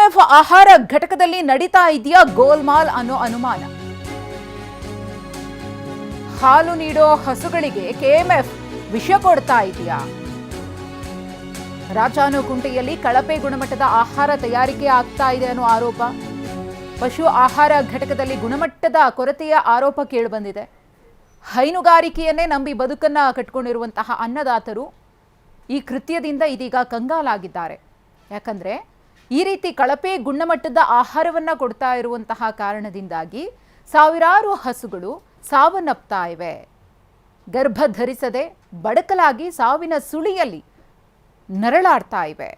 KMF ಆಹಾರ ಘಟಕದಲ್ಲಿ ನಡೀತಾ ಇದೆಯಾ ಗೋಲ್ಮಾಲ್ ಅನ್ನೋ ಅನುಮಾನ. ಹಾಲು ನೀಡೋ ಹಸುಗಳಿಗೆ ಕೆಎಂಎಫ್ ವಿಷ ಕೊಡ್ತಾ ಇದೆಯಾ? ರಾಜಾನುಕುಂಟೆಯಲ್ಲಿ ಕಳಪೆ ಗುಣಮಟ್ಟದ ಆಹಾರ ತಯಾರಿಕೆ ಆಗ್ತಾ ಇದೆ ಅನ್ನೋ ಆರೋಪ. ಪಶು ಆಹಾರ ಘಟಕದಲ್ಲಿ ಗುಣಮಟ್ಟದ ಕೊರತೆಯ ಆರೋಪ ಕೇಳಿಬಂದಿದೆ. ಹೈನುಗಾರಿಕೆಯನ್ನೇ ನಂಬಿ ಬದುಕನ್ನ ಕಟ್ಕೊಂಡಿರುವಂತಹ ಅನ್ನದಾತರು ಈ ಕೃತ್ಯದಿಂದ ಇದೀಗ ಕಂಗಾಲಾಗಿದ್ದಾರೆ. ಯಾಕಂದ್ರೆ ಈ ರೀತಿ ಕಳಪೆ ಗುಣಮಟ್ಟದ ಆಹಾರವನ್ನ ಕೊಡ್ತಾ ಇರುವಂತಹ ಕಾರಣದಿಂದಾಗಿ ಸಾವಿರಾರು ಹಸುಗಳು ಸಾವನ್ನಪ್ತಾ ಇವೆ. ಗರ್ಭ ಧರಿಸದೆ ಬಡಕಲಾಗಿ ಸಾವಿನ ಸುಳಿಯಲ್ಲಿ ನರಳಾಡ್ತಾ ಇವೆ.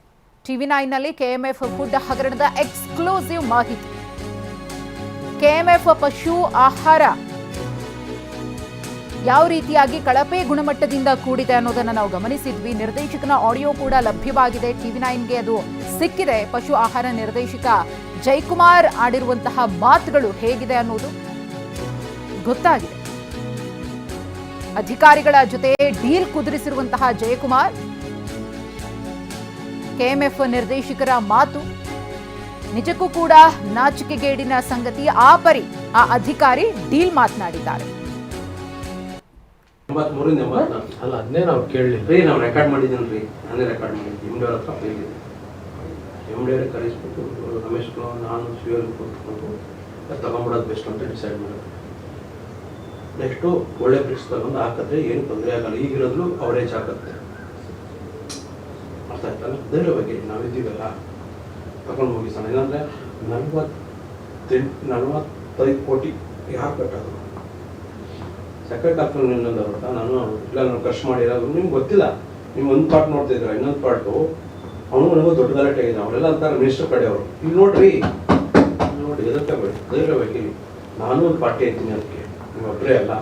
TV9ನಲ್ಲಿ ಕೆಎಂಎಫ್ ಫುಡ್ ಹಗರಣದ ಎಕ್ಸ್ಕ್ಲೂಸಿವ್ ಮಾಹಿತಿ. ಕೆಎಂಎಫ್ ಪಶು ಆಹಾರ ಯಾವ ರೀತಿಯಾಗಿ ಕಳಪೆ ಗುಣಮಟ್ಟದಿಂದ ಕೂಡಿದೆ ಅನ್ನೋದನ್ನ ನಾವು ಗಮನಿಸಿದ್ವಿ. ನಿರ್ದೇಶಕನ ಆಡಿಯೋ ಕೂಡ ಲಭ್ಯವಾಗಿದೆ. TV9ಗೆ ಅದು ಸಿಕ್ಕಿದೆ. ಪಶು ಆಹಾರ ನಿರ್ದೇಶಕ ಜಯಕುಮಾರ್ ಆಡಿರುವಂತಹ ಮಾತುಗಳು ಹೇಗಿದೆ ಅನ್ನೋದು ಗೊತ್ತಾಗಿದೆ. ಅಧಿಕಾರಿಗಳ ಜೊತೆ ಡೀಲ್ ಕುದುರಿಸಿರುವಂತಹ ಜಯಕುಮಾರ್, ಕೆಎಂಎಫ್ ನಿರ್ದೇಶಕರ ಮಾತು ನಿಜಕ್ಕೂ ಕೂಡ ನಾಚಿಕೆಗೇಡಿನ ಸಂಗತಿ. ಆ ಅಧಿಕಾರಿ ಡೀಲ್ ಮಾತನಾಡಿದ್ದಾರೆ. ಅಲ್ಲ ಅದನ್ನೇ ನಾವು ಕೇಳಲಿಲ್ಲ ರೀ, ನಾವು ರೆಕಾರ್ಡ್ ಮಾಡಿದ್ದೀನಿ. ನಾನೇ ರೆಕಾರ್ಡ್ ಮಾಡಿದ್ದೀನಿ. MD ಅವ್ರ ಹತ್ರ ಫೈಲ್ ಇದೆ. MD ಅವ್ರಿಗೆ ಕರೆಸ್ಬಿಟ್ಟು ರಮೇಶ್ಗಳು ನಾನು ಶಿವಲ್ಲಿ ಕೂತ್ಕೊಂಡು ತಗೊಂಡ್ಬಿಡೋದು ಬೆಸ್ಟ್ ಅಂತ ಡಿಸೈಡ್ ಮಾಡೋದು. ನೆಕ್ಸ್ಟು ಒಳ್ಳೆ ಬ್ರಿಕ್ಸ್ ತಗೊಂಡು ಹಾಕಿದ್ರೆ ಏನು ತೊಂದರೆ ಆಗಲ್ಲ. ಈಗಿರೋದು ಅವರೇಜ್ ಆಗುತ್ತೆ. ಅರ್ಥ ಆಯ್ತಲ್ಲ? ಅದರ ಬಗ್ಗೆ ನಾವಿದ್ದೀವಲ್ಲ ತಗೊಂಡು ಮುಗಿಸೋಣ. ಏನಂದರೆ 45 ಕೋಟಿ ಯಾರು ಕಟ್ಟೋದು? ಸೆಕೆಂಡ್ ಹಾಕೊಂಡು ಇನ್ನೊಂದು ಅವ್ರ ನಾನು ಇಲ್ಲ ನಾನು ಖರ್ಚು ಮಾಡಿರೋದು ನಿಮ್ಗೆ ಗೊತ್ತಿಲ್ಲ. ನಿಮ್ಗೆ ಒಂದು ಪಾರ್ಟ್ ನೋಡ್ತಾ ಇದ್ರ, ಇನ್ನೊಂದು ಪಾರ್ಟು ಅವನು ನನಗೂ ದೊಡ್ಡ ಗಲಾಟೆ ಆಗಿದೆ. ಅವರೆಲ್ಲ ಅಂತಾರೆ ಮಿನಿಸ್ಟರ್ ಕಡೆಯವರು. ಇಲ್ಲಿ ನೋಡ್ರಿ ನೋಡಿ ಎದುರ್ಕೋಬೇಡಿ, ಧೈರ್ಯವಾಗಿ. ನಾನು ಒಂದು ಪಾರ್ಟಿ ಐತೀನಿ ಅದಕ್ಕೆ, ನೀವು ಒಬ್ಬರೇ ಅಲ್ಲ.